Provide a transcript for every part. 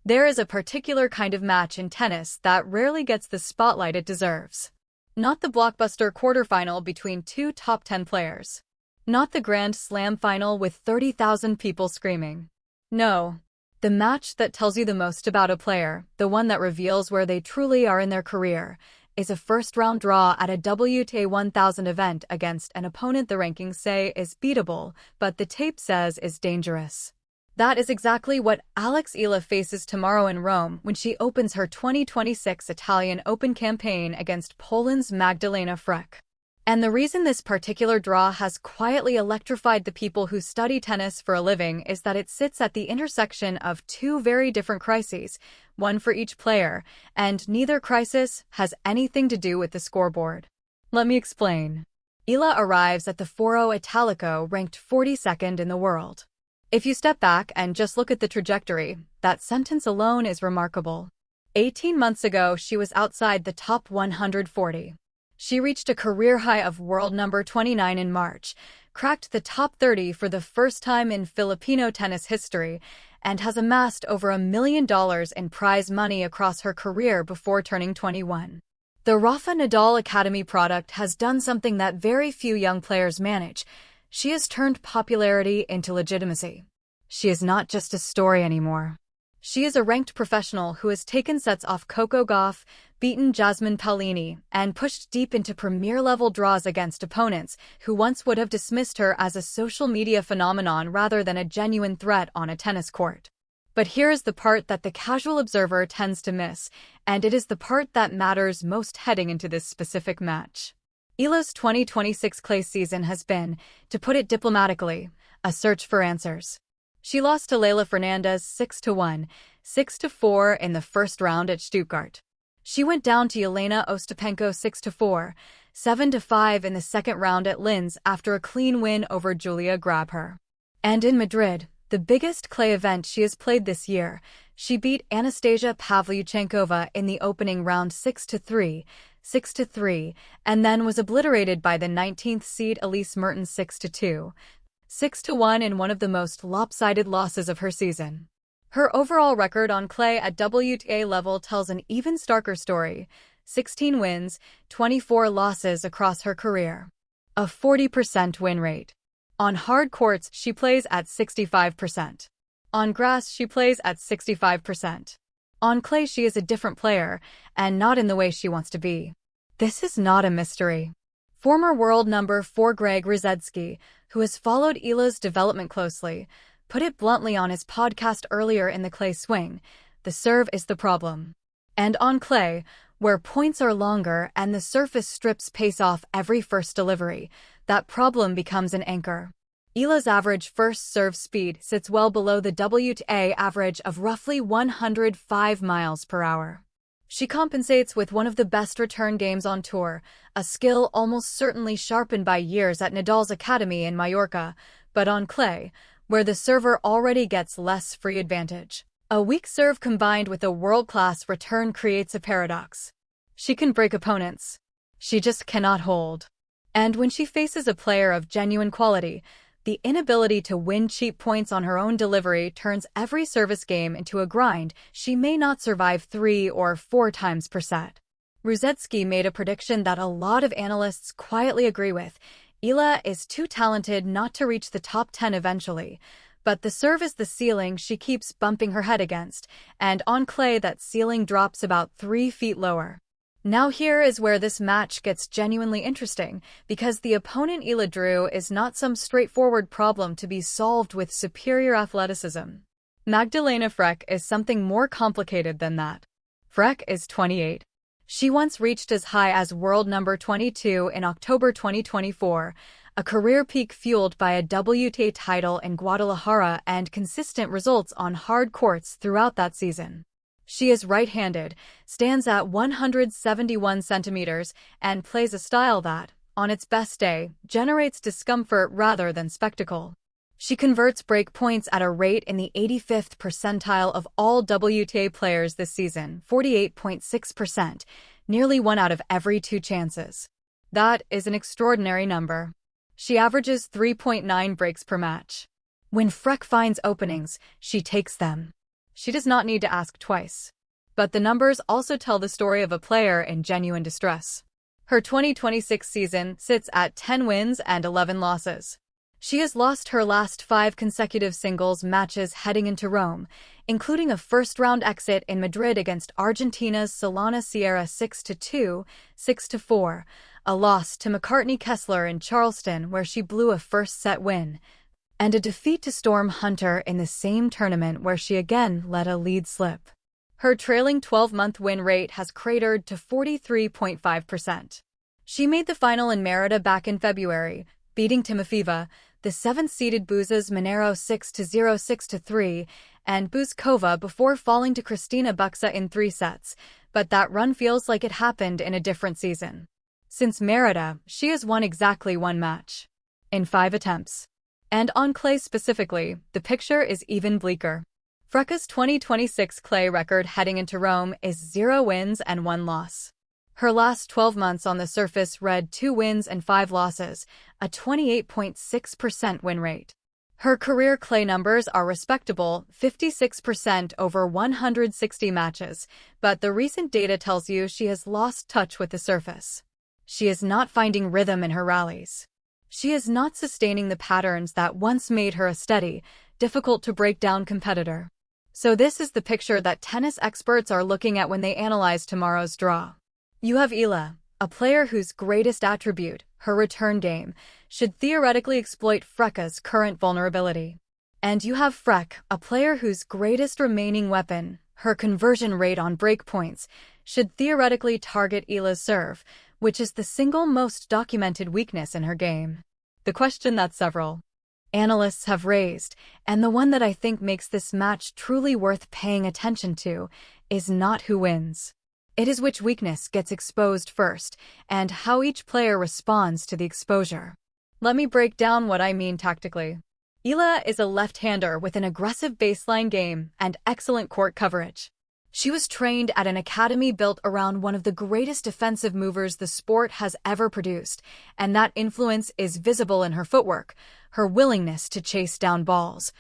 There is a particular kind of match in tennis that rarely gets the spotlight it deserves. Not the blockbuster quarterfinal between two top 10 players. Not the Grand Slam final with 30,000 people screaming. No. The match that tells you the most about a player, the one that reveals where they truly are in their career, is a first-round draw at a WTA 1000 event against an opponent the rankings say is beatable, but the tape says is dangerous. That is exactly what Alex Eala faces tomorrow in Rome when she opens her 2026 Italian Open campaign against Poland's Magdalena Frech. And the reason this particular draw has quietly electrified the people who study tennis for a living is that it sits at the intersection of two very different crises, one for each player, and neither crisis has anything to do with the scoreboard. Let me explain. Eala arrives at the Foro Italico ranked 42nd in the world. If you step back and just look at the trajectory, that sentence alone is remarkable. 18 months ago, she was outside the top 140. She reached a career high of world number 29 in March, cracked the top 30 for the first time in Filipino tennis history, and has amassed over $1 million in prize money across her career before turning 21. The Rafa Nadal Academy product has done something that very few young players manage. She has turned popularity into legitimacy. She is not just a story anymore. She is a ranked professional who has taken sets off Coco Gauff, beaten Jasmine Paolini, and pushed deep into premier-level draws against opponents who once would have dismissed her as a social media phenomenon rather than a genuine threat on a tennis court. But here is the part that the casual observer tends to miss, and it is the part that matters most heading into this specific match. Eala's 2026 clay season has been, to put it diplomatically, a search for answers. She lost to Leylah Fernandez 6-1, 6-4 in the first round at Stuttgart. She went down to Jelena Ostapenko 6-4, 7-5 in the second round at Linz after a clean win over Julia Grabher. And in Madrid, the biggest clay event she has played this year, she beat Anastasia Pavlyuchenkova in the opening round 6-3, 6-3, and then was obliterated by the 19th seed Elise Mertens 6-2, 6-1 in one of the most lopsided losses of her season. Her overall record on clay at WTA level tells an even starker story: 16 wins, 24 losses across her career. A 40% win rate. On hard courts, she plays at 65%. On grass, she plays at 65%. On clay, she is a different player, and not in the way she wants to be. This is not a mystery. Former world number 4 Greg Rusedski, who has followed Eala's development closely, put it bluntly on his podcast earlier in the clay swing: the serve is the problem. And on clay, where points are longer and the surface strips pace off every first delivery, that problem becomes an anchor. Eala's average first serve speed sits well below the WTA average of roughly 105 miles per hour. She compensates with one of the best return games on tour, a skill almost certainly sharpened by years at Nadal's academy in Mallorca, but on clay, where the server already gets less free advantage. A weak serve combined with a world-class return creates a paradox. She can break opponents. She just cannot hold. And when she faces a player of genuine quality, the inability to win cheap points on her own delivery turns every service game into a grind she may not survive 3 or 4 times per set. Rusedski made a prediction that a lot of analysts quietly agree with: Eala is too talented not to reach the top 10 eventually, but the serve is the ceiling she keeps bumping her head against, and on clay that ceiling drops about 3 feet lower. Now here is where this match gets genuinely interesting, because the opponent Eala drew is not some straightforward problem to be solved with superior athleticism. Magdalena Frech is something more complicated than that. Frech is 28. She once reached as high as world number 22 in October 2024, a career peak fueled by a WTA title in Guadalajara and consistent results on hard courts throughout that season. She is right-handed, stands at 171 centimeters, and plays a style that, on its best day, generates discomfort rather than spectacle. She converts break points at a rate in the 85th percentile of all WTA players this season, 48.6%, nearly 1 out of every 2 chances. That is an extraordinary number. She averages 3.9 breaks per match. When Frech finds openings, she takes them. She does not need to ask twice. But the numbers also tell the story of a player in genuine distress. Her 2026 season sits at 10 wins and 11 losses. She has lost her last 5 consecutive singles matches heading into Rome, including a first-round exit in Madrid against Argentina's Solana Sierra 6-2, 6-4, a loss to McCartney Kessler in Charleston where she blew a first-set win, and a defeat to Storm Hunter in the same tournament where she again let a lead slip. Her trailing 12-month win rate has cratered to 43.5%. She made the final in Merida back in February, beating Timofeeva, the 7th-seeded Buza's Monero 6-0, 6-3, and Buzkova before falling to Kristina Buxa in 3 sets, but that run feels like it happened in a different season. Since Merida, she has won exactly 1 match. In 5 attempts. And on clay specifically, the picture is even bleaker. Frech's 2026 clay record heading into Rome is 0 wins and 1 loss. Her last 12 months on the surface read 2 wins and 5 losses, a 28.6% win rate. Her career clay numbers are respectable, 56% over 160 matches, but the recent data tells you she has lost touch with the surface. She is not finding rhythm in her rallies. She is not sustaining the patterns that once made her a steady, difficult-to-break-down competitor. So this is the picture that tennis experts are looking at when they analyze tomorrow's draw. You have Eala, a player whose greatest attribute, her return game, should theoretically exploit Frech's current vulnerability. And you have Frech, a player whose greatest remaining weapon, her conversion rate on break points, should theoretically target Eala's serve, which is the single most documented weakness in her game. The question that several analysts have raised, and the one that I think makes this match truly worth paying attention to, is not who wins. It is which weakness gets exposed first, and how each player responds to the exposure. Let me break down what I mean tactically. Eala is a left-hander with an aggressive baseline game and excellent court coverage. She was trained at an academy built around one of the greatest defensive movers the sport has ever produced, and that influence is visible in her footwork, her willingness to chase down balls,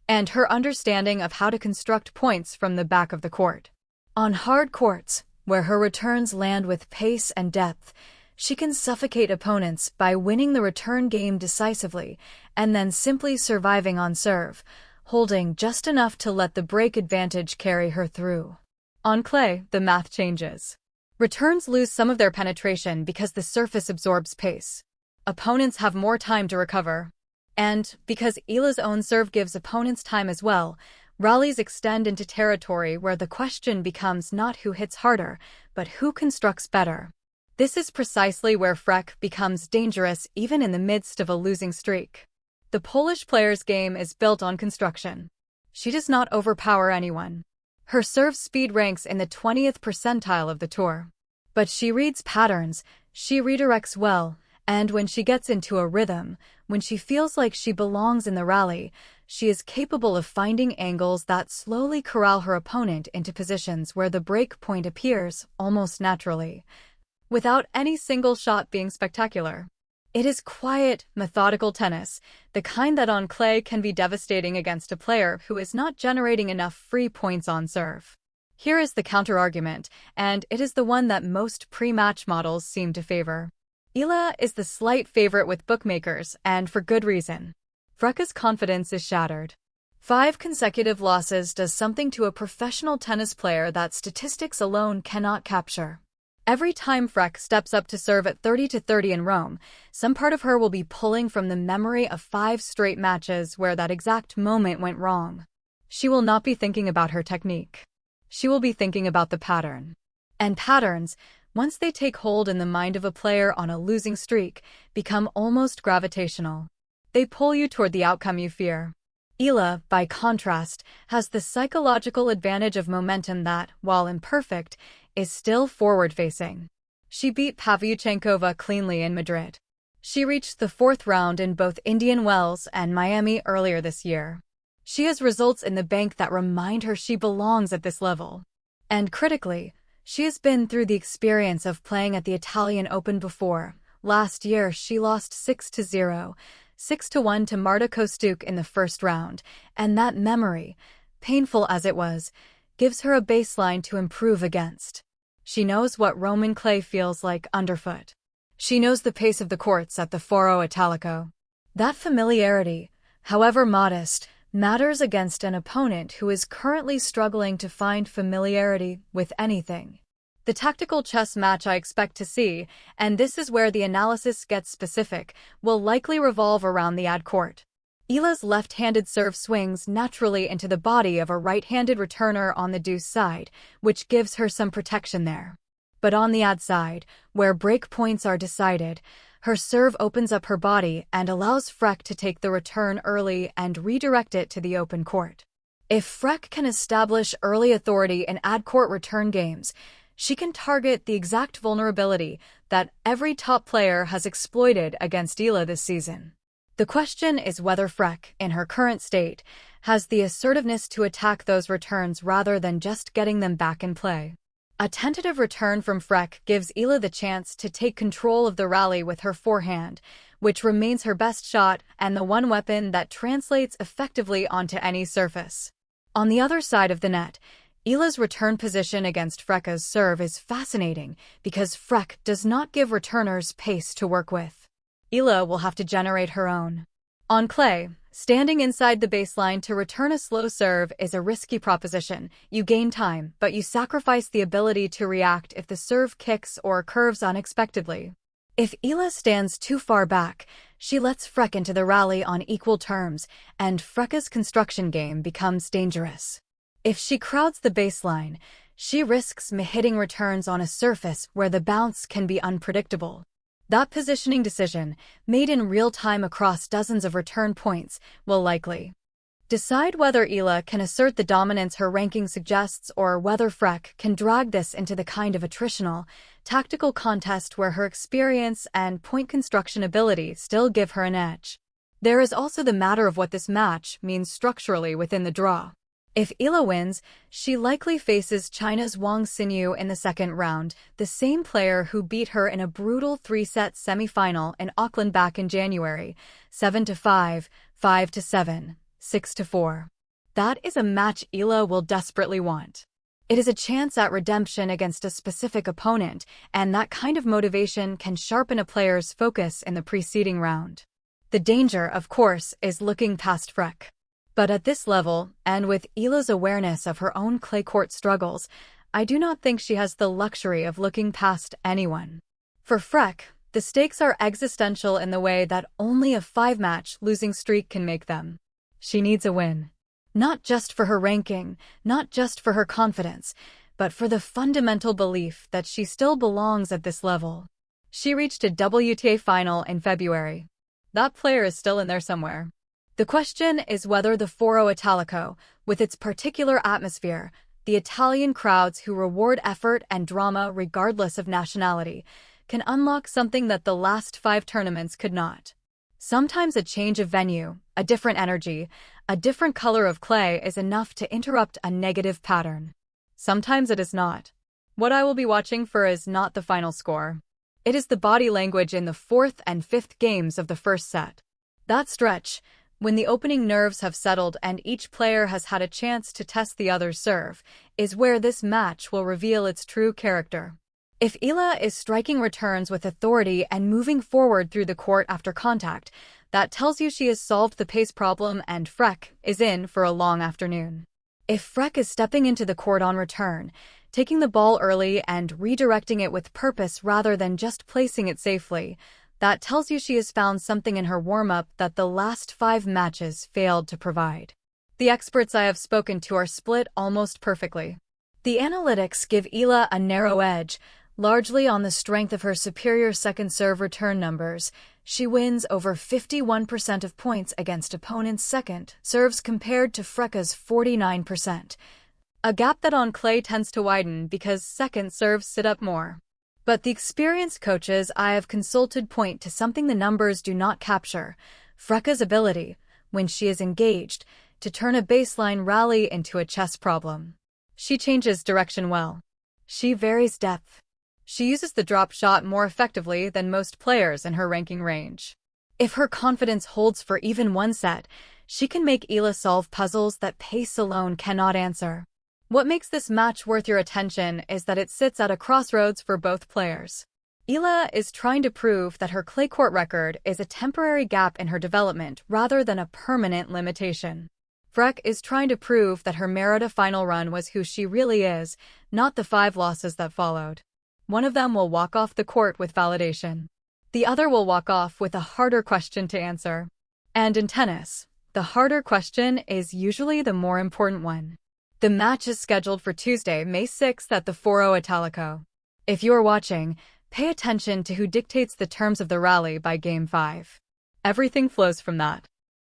and her understanding of how to construct points from the back of the court. On hard courts, where her returns land with pace and depth, she can suffocate opponents by winning the return game decisively and then simply surviving on serve, holding just enough to let the break advantage carry her through. On clay, the math changes. Returns lose some of their penetration because the surface absorbs pace. Opponents have more time to recover. And, because Eala's own serve gives opponents time as well, rallies extend into territory where the question becomes not who hits harder, but who constructs better. This is precisely where Frech becomes dangerous even in the midst of a losing streak. The Polish player's game is built on construction. She does not overpower anyone. Her serve speed ranks in the 20th percentile of the tour. But she reads patterns, she redirects well, and when she gets into a rhythm, when she feels like she belongs in the rally, she is capable of finding angles that slowly corral her opponent into positions where the break point appears almost naturally, without any single shot being spectacular. It is quiet, methodical tennis, the kind that on clay can be devastating against a player who is not generating enough free points on serve. Here is the counter-argument, and it is the one that most pre-match models seem to favor. Eala is the slight favorite with bookmakers, and for good reason. Frech's confidence is shattered. 5 consecutive losses does something to a professional tennis player that statistics alone cannot capture. Every time Frech steps up to serve at 30-30 in Rome, some part of her will be pulling from the memory of 5 straight matches where that exact moment went wrong. She will not be thinking about her technique. She will be thinking about the pattern. And patterns, once they take hold in the mind of a player on a losing streak, become almost gravitational. They pull you toward the outcome you fear. Eala, by contrast, has the psychological advantage of momentum that, while imperfect, is still forward-facing. She beat Pavlyuchenkova cleanly in Madrid. She reached the 4th round in both Indian Wells and Miami earlier this year. She has results in the bank that remind her she belongs at this level. And critically, she has been through the experience of playing at the Italian Open before. Last year, she lost 6-0, 6-1 to Marta Kostyuk in the first round, and that memory, painful as it was, gives her a baseline to improve against. She knows what Roman clay feels like underfoot. She knows the pace of the courts at the Foro Italico. That familiarity, however modest, matters against an opponent who is currently struggling to find familiarity with anything. The tactical chess match I expect to see, and this is where the analysis gets specific, will likely revolve around the ad court. Eala's left-handed serve swings naturally into the body of a right-handed returner on the deuce side, which gives her some protection there. But on the ad side, where break points are decided, her serve opens up her body and allows Frech to take the return early and redirect it to the open court. If Frech can establish early authority in ad court return games, she can target the exact vulnerability that every top player has exploited against Eala this season. The question is whether Frech, in her current state, has the assertiveness to attack those returns rather than just getting them back in play. A tentative return from Frech gives Eala the chance to take control of the rally with her forehand, which remains her best shot and the one weapon that translates effectively onto any surface. On the other side of the net, Eala's return position against Frech's serve is fascinating because Frech does not give returners pace to work with. Eala will have to generate her own. On clay, standing inside the baseline to return a slow serve is a risky proposition. You gain time, but you sacrifice the ability to react if the serve kicks or curves unexpectedly. If Eala stands too far back, she lets Frech into the rally on equal terms, and Frech's construction game becomes dangerous. If she crowds the baseline, she risks hitting returns on a surface where the bounce can be unpredictable. That positioning decision, made in real time across dozens of return points, will likely decide whether Eala can assert the dominance her ranking suggests or whether Frech can drag this into the kind of attritional, tactical contest where her experience and point construction ability still give her an edge. There is also the matter of what this match means structurally within the draw. If Eala wins, she likely faces China's Wang Xinyu in the second round, the same player who beat her in a brutal three-set semi-final in Auckland back in January, 7-5, 5-7, 6-4. That is a match Eala will desperately want. It is a chance at redemption against a specific opponent, and that kind of motivation can sharpen a player's focus in the preceding round. The danger, of course, is looking past Frech. But at this level, and with Eala's awareness of her own clay court struggles, I do not think she has the luxury of looking past anyone. For Frech, the stakes are existential in the way that only a 5-match losing streak can make them. She needs a win. Not just for her ranking, not just for her confidence, but for the fundamental belief that she still belongs at this level. She reached a WTA final in February. That player is still in there somewhere. The question is whether the Foro Italico, with its particular atmosphere, the Italian crowds who reward effort and drama regardless of nationality, can unlock something that the last 5 tournaments could not. Sometimes a change of venue, a different energy, a different color of clay is enough to interrupt a negative pattern. Sometimes it is not. What I will be watching for is not the final score. It is the body language in the 4th and 5th games of the first set. That stretch, when the opening nerves have settled and each player has had a chance to test the other's serve, is where this match will reveal its true character. If Eala is striking returns with authority and moving forward through the court after contact, that tells you she has solved the pace problem and Frech is in for a long afternoon. If Frech is stepping into the court on return, taking the ball early and redirecting it with purpose rather than just placing it safely, that tells you she has found something in her warm-up that the last 5 matches failed to provide. The experts I have spoken to are split almost perfectly. The analytics give Eala a narrow edge, largely on the strength of her superior second serve return numbers. She wins over 51% of points against opponents' second serves compared to Frech's 49%. A gap that on clay tends to widen because second serves sit up more. But the experienced coaches I have consulted point to something the numbers do not capture: Frech's ability, when she is engaged, to turn a baseline rally into a chess problem. She changes direction well. She varies depth. She uses the drop shot more effectively than most players in her ranking range. If her confidence holds for even one set, she can make Eala solve puzzles that pace alone cannot answer. What makes this match worth your attention is that it sits at a crossroads for both players. Eala is trying to prove that her clay court record is a temporary gap in her development rather than a permanent limitation. Frech is trying to prove that her Merida final run was who she really is, not the 5 losses that followed. One of them will walk off the court with validation. The other will walk off with a harder question to answer. And in tennis, the harder question is usually the more important one. The match is scheduled for Tuesday, May 6th at the Foro Italico. If you are watching, pay attention to who dictates the terms of the rally by Game 5. Everything flows from that.